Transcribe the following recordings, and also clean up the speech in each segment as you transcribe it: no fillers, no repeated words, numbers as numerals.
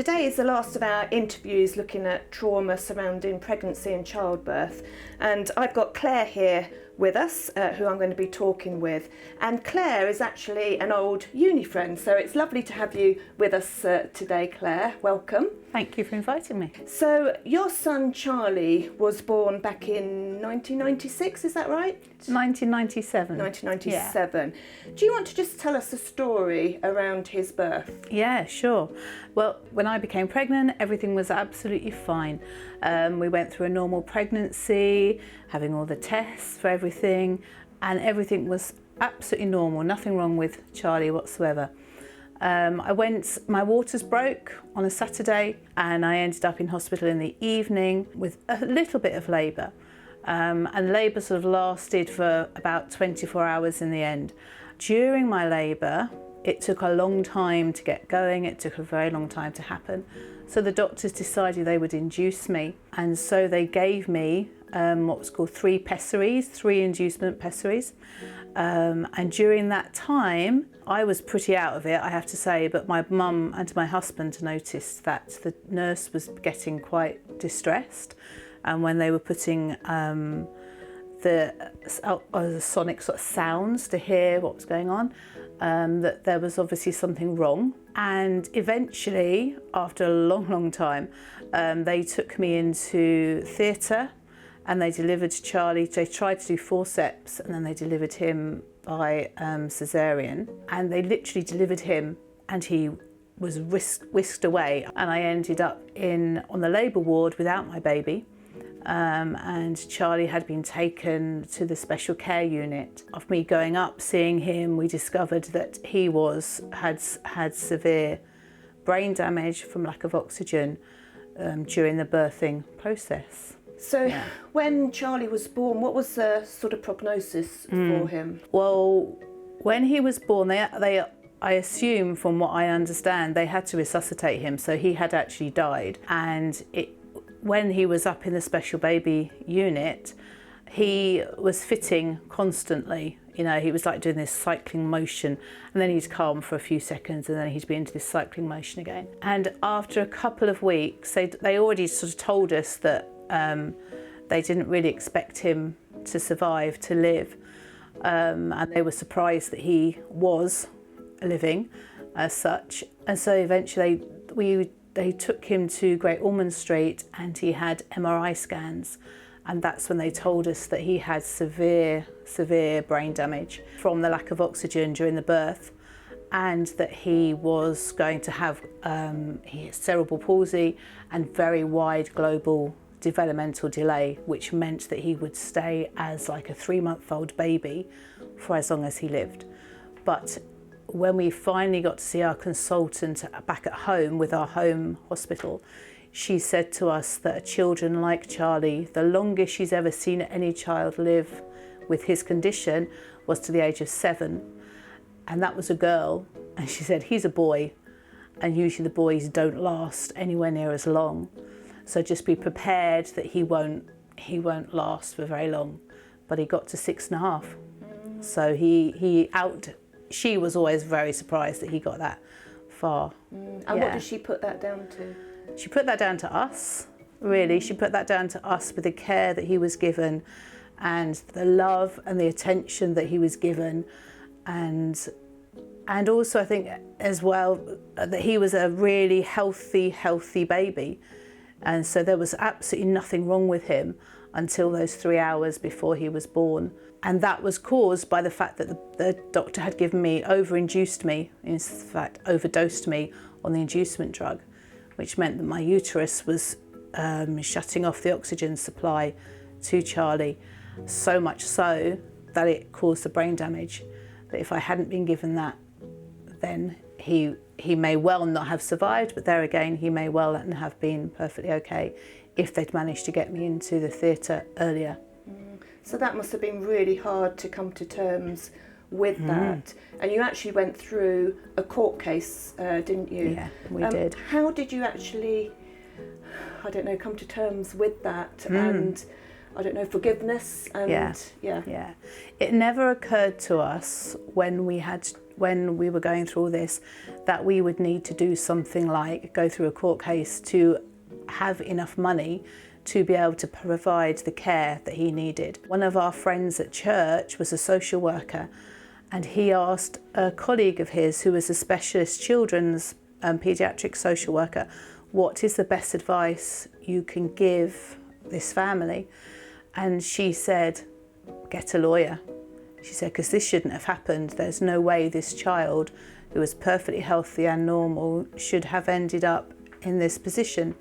today is the last of our interviews looking at trauma surrounding pregnancy and childbirth, and I've got Clare here with us, who I'm going to be talking with. And Clare is actually an old uni friend, so it's lovely to have you with us today, Clare. Welcome. Thank you for inviting me. So your son Charlie was born back in 1996, is that right? 1997. 1997. Yeah. Do you want to just tell us a story around his birth? Yeah, sure. Well, when I became pregnant, everything was absolutely fine. We went through a normal pregnancy, having all the tests for everything, and everything was absolutely normal, nothing wrong with Charlie whatsoever. My waters broke on a Saturday and I ended up in hospital in the evening with a little bit of labour. And labour sort of lasted for about 24 hours in the end. During my labour, it took a long time to get going, it took a very long time to happen. So the doctors decided they would induce me, and so they gave me what was called 3 inducement pessaries. And during that time, I was pretty out of it, I have to say, but my mum and my husband noticed that the nurse was getting quite distressed, and when they were putting the sonic sort of sounds to hear what was going on, that there was obviously something wrong. And eventually, after a long time, they took me into theatre and they delivered Charlie. They tried to do forceps and then they delivered him by caesarean, and they literally delivered him and he was whisked away, and I ended up on the labour ward without my baby. And Charlie had been taken to the special care unit. Of me going up, seeing him, we discovered that he had severe brain damage from lack of oxygen during the birthing process. So when Charlie was born, what was the sort of prognosis for him? Well, when he was born, I assume, from what I understand, they had to resuscitate him, so he had actually died. And when he was up in the special baby unit, he was fitting constantly. You know, he was like doing this cycling motion, and then he'd calm for a few seconds and then he'd be into this cycling motion again. And after a couple of weeks, they already sort of told us that they didn't really expect him to survive, to live. And they were surprised that he was living as such. And so eventually they took him to Great Ormond Street and he had MRI scans, and that's when they told us that he had severe brain damage from the lack of oxygen during the birth, and that he was going to have he had cerebral palsy and very wide global developmental delay, which meant that he would stay as like a 3-month-old baby for as long as he lived. But when we finally got to see our consultant back at home with our home hospital, she said to us that children like Charlie, the longest she's ever seen any child live with his condition was to the age of 7. And that was a girl. And she said, he's a boy. And usually the boys don't last anywhere near as long. So just be prepared that he won't last for very long. But he got to 6.5. So she was always very surprised that he got that far. And what does she put that down to? She put that down to us, really. She put that down to us with the care that he was given and the love and the attention that he was given. And also I think as well that he was a really healthy baby. And so there was absolutely nothing wrong with him until those 3 hours before he was born. And that was caused by the fact that the doctor had overdosed me on the inducement drug, which meant that my uterus was shutting off the oxygen supply to Charlie, so much so that it caused the brain damage. That if I hadn't been given that, then he may well not have survived, but there again, he may well have been perfectly okay if they'd managed to get me into the theatre earlier. So that must have been really hard to come to terms with that. And you actually went through a court case, didn't you? Yeah, we did. How did you actually, come to terms with that? And I don't know, forgiveness and Yeah. It never occurred to us when we were going through all this that we would need to do something like go through a court case to have enough money to be able to provide the care that he needed. One of our friends at church was a social worker, and he asked a colleague of his who was a specialist children's paediatric social worker, what is the best advice you can give this family? And she said, get a lawyer. She said, because this shouldn't have happened. There's no way this child, who was perfectly healthy and normal, should have ended up in this position.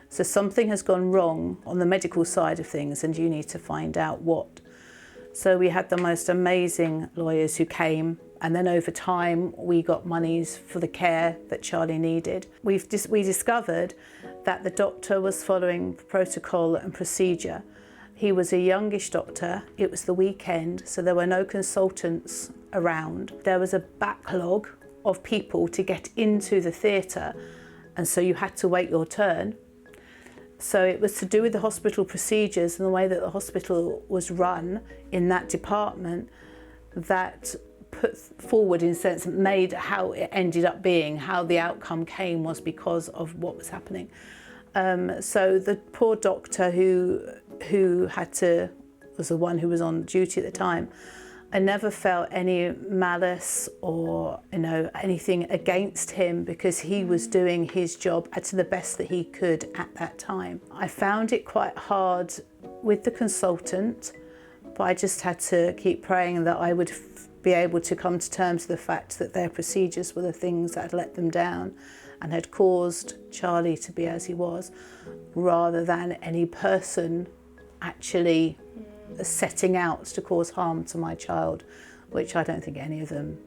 So something has gone wrong on the medical side of things, and you need to find out what. So we had the most amazing lawyers who came, and then over time we got monies for the care that Charlie needed. We discovered that the doctor was following protocol and procedure. He was a youngish doctor. It was the weekend, so there were no consultants around. There was a backlog of people to get into the theatre, and so you had to wait your turn. So it was to do with the hospital procedures and the way that the hospital was run in that department that put forward, in a sense, made how it ended up being, how the outcome came was because of what was happening. So the poor doctor who was the one who was on duty at the time, I never felt any malice or anything against him, because he was doing his job to the best that he could at that time. I found it quite hard with the consultant, but I just had to keep praying that I would be able to come to terms with the fact that their procedures were the things that had let them down and had caused Charlie to be as he was, rather than any person actually setting out to cause harm to my child, which I don't think any of them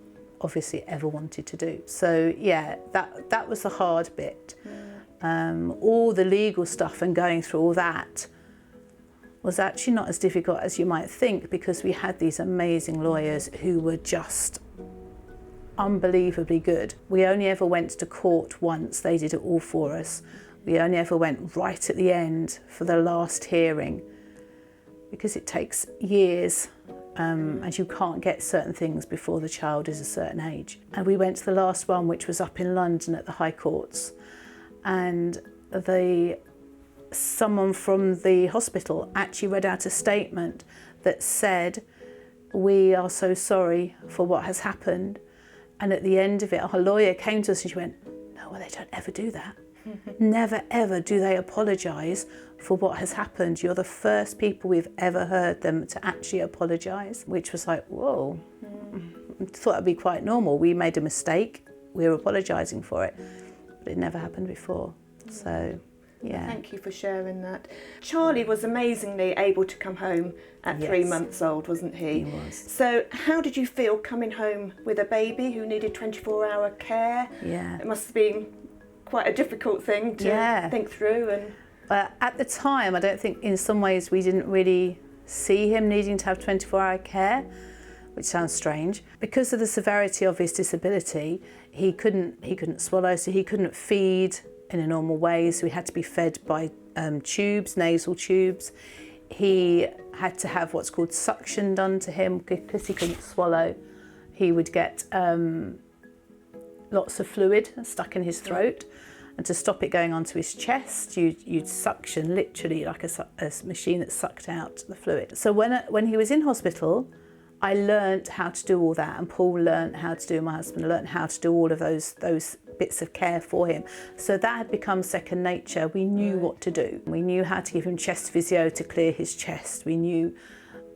obviously ever wanted to do. So yeah, that was the hard bit. All the legal stuff and going through all that was actually not as difficult as you might think, because we had these amazing lawyers who were just unbelievably good. We only ever went to court once. They did it all for us. We only ever went right at the end for the last hearing, because it takes years and you can't get certain things before the child is a certain age. And we went to the last one, which was up in London at the High Courts, and someone from the hospital actually read out a statement that said, "We are so sorry for what has happened." And at the end of it, our lawyer came to us and she went, "No, well, they don't ever do that. Never ever do they apologise for what has happened. You're the first people we've ever heard them to actually apologise," which was like, whoa. I thought that'd be quite normal. We made a mistake, we were apologising for it, but it never happened before. So yeah. Thank you for sharing that. Charlie was amazingly able to come home at 3 months old, wasn't he? He was. So how did you feel coming home with a baby who needed 24-hour care? Yeah. It must have been quite a difficult thing to think through. And at the time, I don't think, in some ways, we didn't really see him needing to have 24-hour care, which sounds strange. Because of the severity of his disability, he couldn't swallow, so he couldn't feed in a normal way, so he had to be fed by tubes, nasal tubes. He had to have what's called suction done to him because he couldn't swallow. He would get lots of fluid stuck in his throat, and to stop it going onto his chest, you'd suction, literally like a machine that sucked out the fluid. So when he was in hospital, I learnt how to do all that, and Paul learnt how to do, my husband learnt how to do all of those bits of care for him. So that had become second nature. We knew what to do. We knew how to give him chest physio to clear his chest. We knew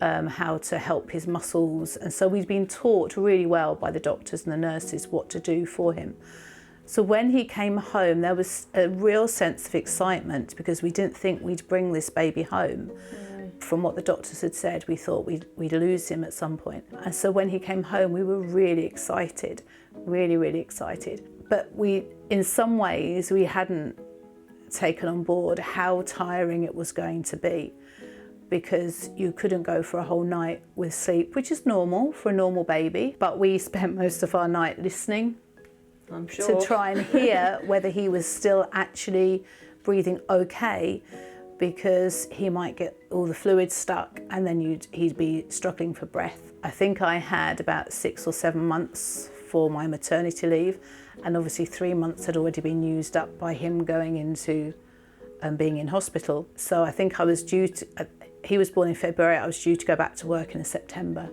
how to help his muscles. And so we'd been taught really well by the doctors and the nurses what to do for him. So when he came home, there was a real sense of excitement, because we didn't think we'd bring this baby home. From what the doctors had said, we thought we'd lose him at some point. And so when he came home, we were really excited, really, really excited. But in some ways, we hadn't taken on board how tiring it was going to be, because you couldn't go for a whole night with sleep, which is normal for a normal baby. But we spent most of our night listening, I'm sure, to try and hear whether he was still actually breathing okay, because he might get all the fluids stuck and then he'd be struggling for breath. I think I had about 6 or 7 months for my maternity leave, and obviously 3 months had already been used up by him going into being in hospital. So I think I was due to, he was born in February, I was due to go back to work in September.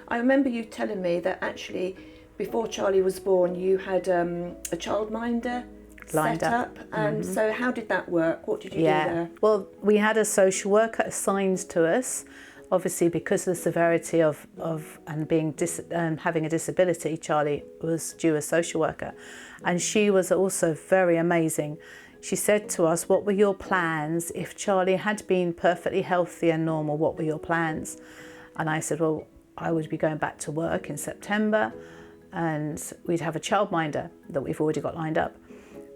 I remember you telling me that actually before Charlie was born you had a childminder Lined set up. And so how did that work? What did you do there? Well, we had a social worker assigned to us. Obviously, because of the severity of and being having a disability, Charlie was due a social worker, and she was also very amazing. She said to us, "What were your plans if Charlie had been perfectly healthy and normal? What were your plans?" And I said, "Well, I would be going back to work in September, and we'd have a childminder that we've already got lined up."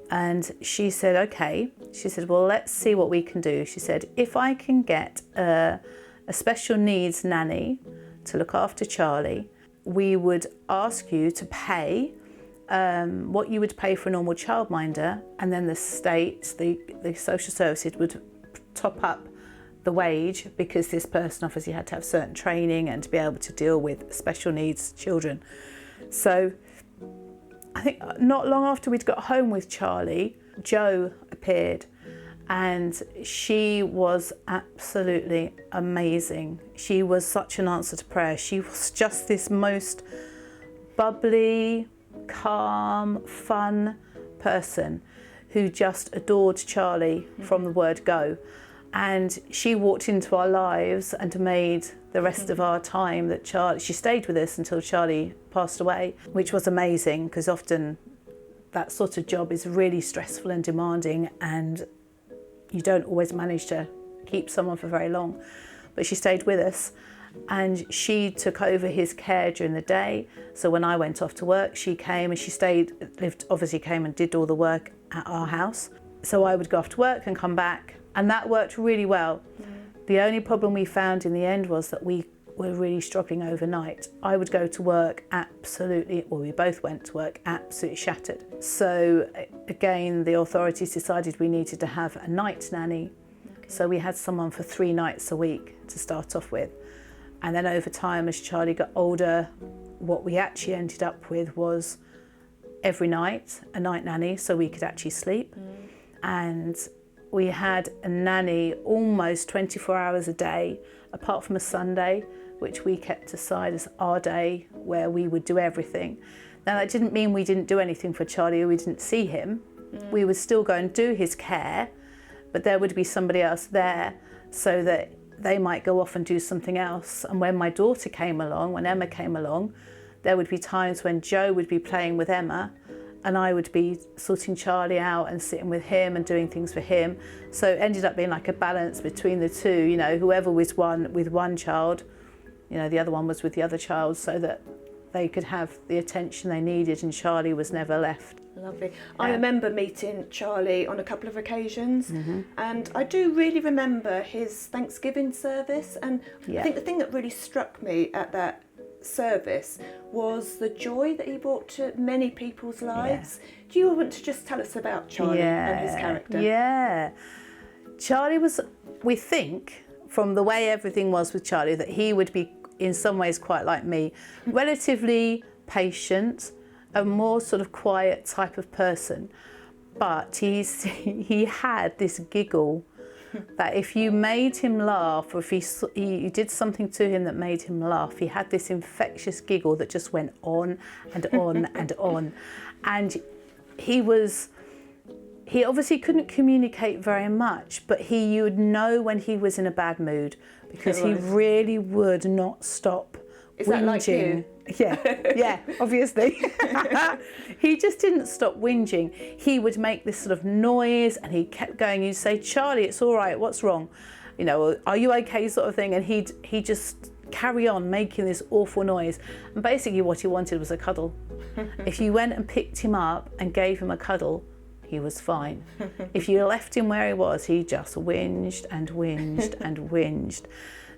And she said, "Okay." She said, "Well, let's see what we can do." She said, "If I can get a special needs nanny to look after Charlie, we would ask you to pay what you would pay for a normal childminder, and then the state, the social services would top up the wage, because this person obviously had to have certain training and to be able to deal with special needs children." So I think not long after we'd got home with Charlie, Jo appeared, and she was absolutely amazing. She was such an answer to prayer. She was just this most bubbly, calm, fun person who just adored Charlie from the word go. And she walked into our lives and made the rest of our time that she stayed with us until Charlie passed away, which was amazing, because often that sort of job is really stressful and demanding, and you don't always manage to keep someone for very long. But she stayed with us, and she took over his care during the day. So when I went off to work, she came and she came and did all the work at our house. So I would go off to work and come back, and that worked really well. The only problem we found in the end was that we were really struggling overnight. I would go to work we both went to work absolutely shattered. So again, the authorities decided we needed to have a night nanny. Okay. So we had someone for 3 nights a week to start off with. And then over time, as Charlie got older, what we actually ended up with was every night a night nanny, so we could actually sleep. And we had a nanny almost 24 hours a day, apart from a Sunday, which we kept aside as our day where we would do everything. Now, that didn't mean we didn't do anything for Charlie or we didn't see him. We would still go and do his care, but there would be somebody else there so that they might go off and do something else. And when my daughter came along, when Emma came along, there would be times when Jo would be playing with Emma and I would be sorting Charlie out and sitting with him and doing things for him. So it ended up being like a balance between the two, you know, whoever was with one child, you know, the other one was with the other child, so that they could have the attention they needed and Charlie was never left. Lovely. Yeah. I remember meeting Charlie on a couple of occasions, and I do really remember his Thanksgiving service, and I think the thing that really struck me at that service was the joy that he brought to many people's lives. Do you want to just tell us about Charlie and his character? Yeah. Charlie was, we think, from the way everything was with Charlie, that he would be in some ways quite like me, relatively patient, a more sort of quiet type of person. But he had this giggle that if you made him laugh, or if you did something to him that made him laugh, he had this infectious giggle that just went on and on and on. And he obviously couldn't communicate very much, but you would know when he was in a bad mood, because he really would not stop Is whinging. that like you? Yeah, obviously. He just didn't stop whinging. He would make this sort of noise and he kept going. You'd say, "Charlie, it's all right, what's wrong? You know, are you okay?" sort of thing. And he'd just carry on making this awful noise. And basically what he wanted was a cuddle. If you went and picked him up and gave him a cuddle, he was fine. If you left him where he was, he just whinged and whinged and whinged.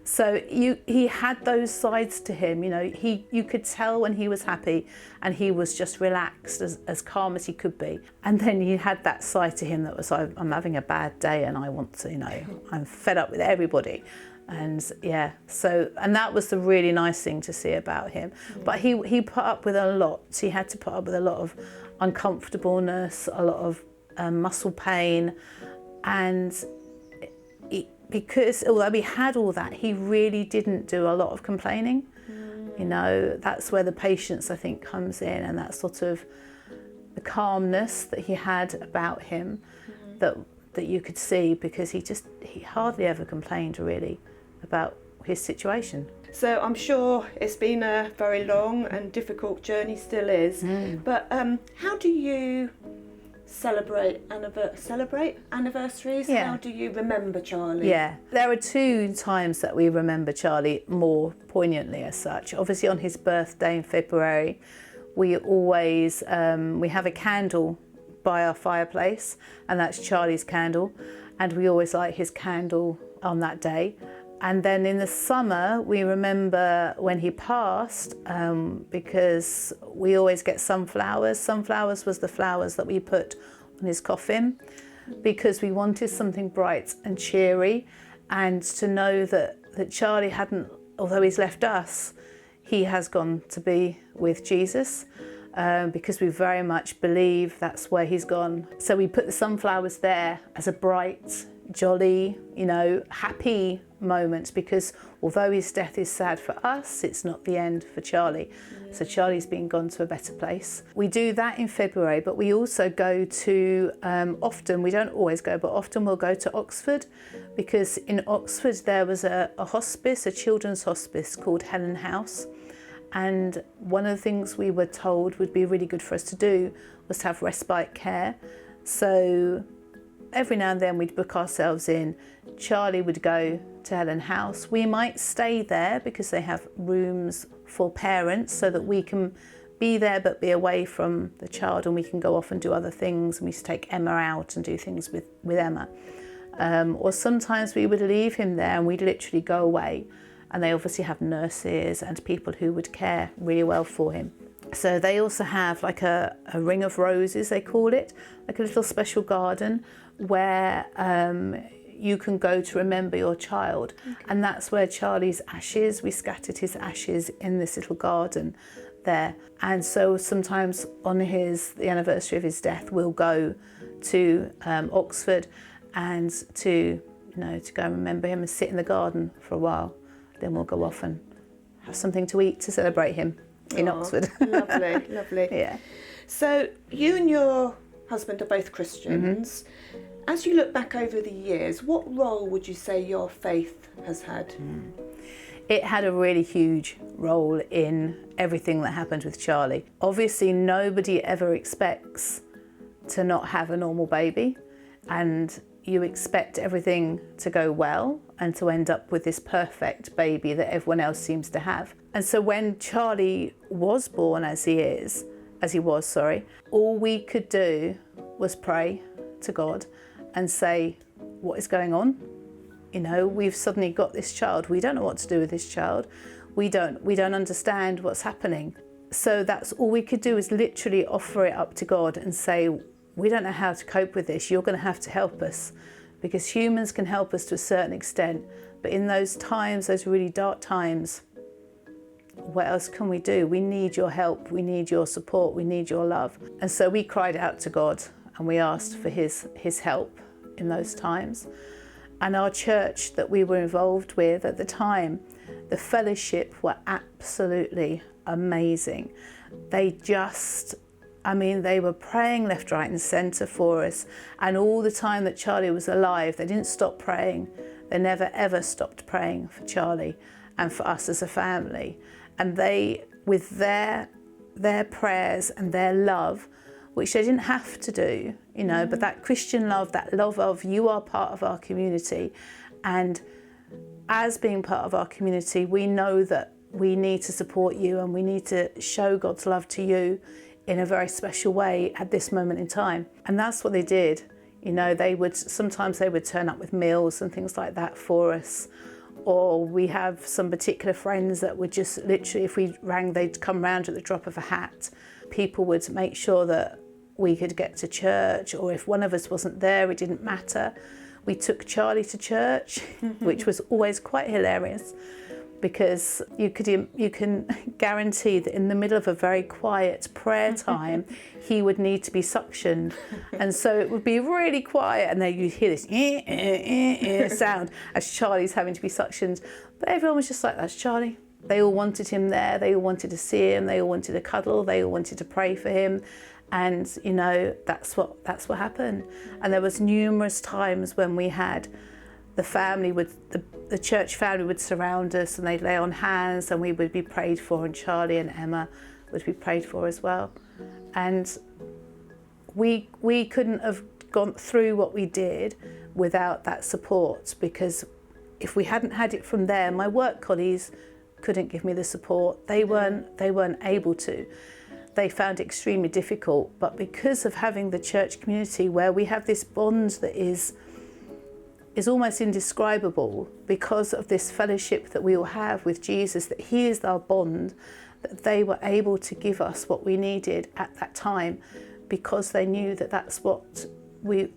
So he had those sides to him, you know, you could tell when he was happy and he was just relaxed, as calm as he could be. And then you had that side to him that was, I'm having a bad day and I want to, you know, I'm fed up with everybody. And yeah, so, and that was the really nice thing to see about him. But he put up with a lot. He had to put up with a lot of uncomfortableness, a lot of muscle pain, and because although he had all that, he really didn't do a lot of complaining. You know, that's where the patience, I think, comes in, and that sort of the calmness that he had about him that you could see, because he hardly ever complained really about his situation. So I'm sure it's been a very long and difficult journey, still is. But how do you celebrate anniversaries? Yeah. How do you remember Charlie? Yeah, there are 2 times that we remember Charlie more poignantly as such. Obviously on his birthday in February, we always, we have a candle by our fireplace, and that's Charlie's candle, and we always light his candle on that day. And then in the summer, we remember when he passed, because we always get sunflowers. Sunflowers was the flowers that we put on his coffin, because we wanted something bright and cheery, and to know that Charlie hadn't, although he's left us, he has gone to be with Jesus, because we very much believe that's where he's gone. So we put the sunflowers there as a bright, jolly, you know, happy moment, because although his death is sad for us, it's not the end for Charlie. So Charlie's been gone to a better place. We do that in February, but we also go to, often, we don't always go, but often we'll go to Oxford, because in Oxford there was a hospice, a children's hospice called Helen House. And one of the things we were told would be really good for us to do was to have respite care. So every now and then we'd book ourselves in. Charlie would go to Helen House. We might stay there because they have rooms for parents, so that we can be there but be away from the child, and we can go off and do other things. And we used to take Emma out and do things with Emma. Or sometimes we would leave him there and we'd literally go away. And they obviously have nurses and people who would care really well for him. So they also have like a ring of roses, they call it, like a little special garden where you can go to remember your child. Okay. And that's where Charlie's ashes, we scattered his ashes in this little garden there. And so sometimes on the anniversary of his death, we'll go to Oxford and to go and remember him and sit in the garden for a while. Then we'll go off and have something to eat to celebrate him in Oxford. Lovely, lovely. Yeah. So you and your husband are both Christians. As you look back over the years, what role would you say your faith has had? It had a really huge role in everything that happened with Charlie. Obviously, nobody ever expects to not have a normal baby, and you expect everything to go well and to end up with this perfect baby that everyone else seems to have. And so when Charlie was born, as he was, all we could do was pray to God and say, what is going on? You know, we've suddenly got this child. We don't know what to do with this child. We don't understand what's happening. So that's all we could do, is literally offer it up to God and say, we don't know how to cope with this. You're going to have to help us, because humans can help us to a certain extent. But in those times, those really dark times, what else can we do? We need your help. We need your support. We need your love. And so we cried out to God and we asked for his help in those times. And our church that we were involved with at the time, the fellowship were absolutely amazing. They were praying left, right and centre for us. And all the time that Charlie was alive, they didn't stop praying. They never ever stopped praying for Charlie and for us as a family. And they, with their prayers and their love, which they didn't have to do, but that Christian love, that love of you are part of our community. And as being part of our community, we know that we need to support you and we need to show God's love to you in a very special way at this moment in time. And that's what they did. Sometimes they would turn up with meals and things like that for us, or we have some particular friends that would just literally, if we rang, they'd come round at the drop of a hat. People would make sure that we could get to church, or if one of us wasn't there, it didn't matter. We took Charlie to church, which was always quite hilarious, because you can guarantee that in the middle of a very quiet prayer time, he would need to be suctioned. And so it would be really quiet, and then you'd hear this sound as Charlie's having to be suctioned. But everyone was just like, that's Charlie. They all wanted him there, they all wanted to see him, they all wanted to cuddle, they all wanted to pray for him. And you know, that's what happened. And there was numerous times when we had the family the church family would surround us, and they'd lay on hands, and we would be prayed for, and Charlie and Emma would be prayed for as well. And we couldn't have gone through what we did without that support, because if we hadn't had it from there, my work colleagues couldn't give me the support. They weren't able to. They found it extremely difficult, but because of having the church community where we have this bond that is almost indescribable, because of this fellowship that we all have with Jesus, that he is our bond, that they were able to give us what we needed at that time, because they knew that that's what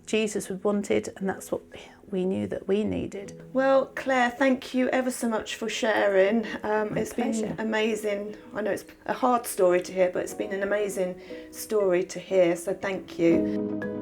Jesus wanted, and that's what we knew that we needed. Well, Claire, thank you ever so much for sharing. It's pleasure. been amazing. I know it's a hard story to hear, but it's been an amazing story to hear, so thank you.